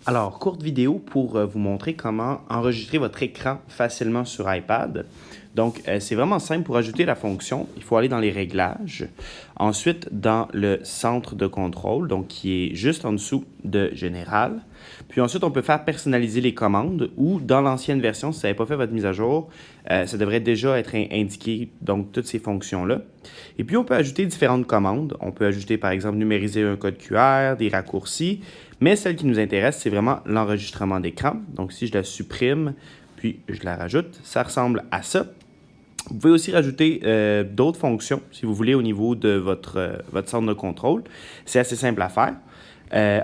Alors, courte vidéo pour vous montrer comment enregistrer votre écran facilement sur iPad. Donc, c'est vraiment simple. Pour ajouter la fonction, il faut aller dans les réglages. Ensuite, dans le centre de contrôle, donc qui est juste en dessous de Général. Puis ensuite, on peut faire personnaliser les commandes ou dans l'ancienne version, si vous n'avez pas fait votre mise à jour, ça devrait déjà être indiqué, donc toutes ces fonctions-là. Et puis, on peut ajouter différentes commandes. On peut ajouter, par exemple, numériser un code QR, des raccourcis. Mais celle qui nous intéresse, c'est vraiment l'enregistrement d'écran. Donc, si je la supprime, puis je la rajoute, ça ressemble à ça. Vous pouvez aussi rajouter d'autres fonctions, si vous voulez, au niveau de votre centre de contrôle. C'est assez simple à faire.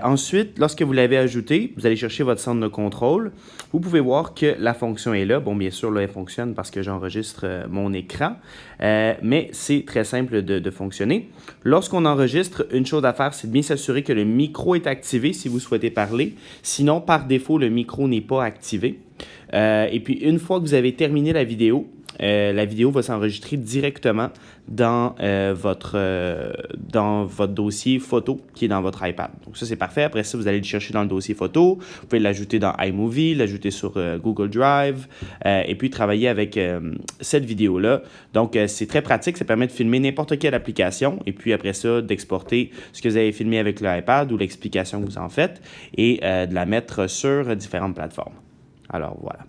Ensuite, lorsque vous l'avez ajouté, vous allez chercher votre centre de contrôle. Vous pouvez voir que la fonction est là. Bon, bien sûr, là, elle fonctionne parce que j'enregistre mon écran, mais c'est très simple de fonctionner. Lorsqu'on enregistre, une chose à faire, c'est de bien s'assurer que le micro est activé si vous souhaitez parler. Sinon, par défaut, le micro n'est pas activé. Et puis, une fois que vous avez terminé la vidéo va s'enregistrer directement dans votre dossier photo qui est dans votre iPad. Donc ça, c'est parfait. Après ça, vous allez le chercher dans le dossier photo. Vous pouvez l'ajouter dans iMovie, l'ajouter sur Google Drive et puis travailler avec cette vidéo-là. Donc, c'est très pratique. Ça permet de filmer n'importe quelle application et puis après ça, d'exporter ce que vous avez filmé avec l'iPad ou l'explication que vous en faites et de la mettre sur différentes plateformes. Alors, voilà.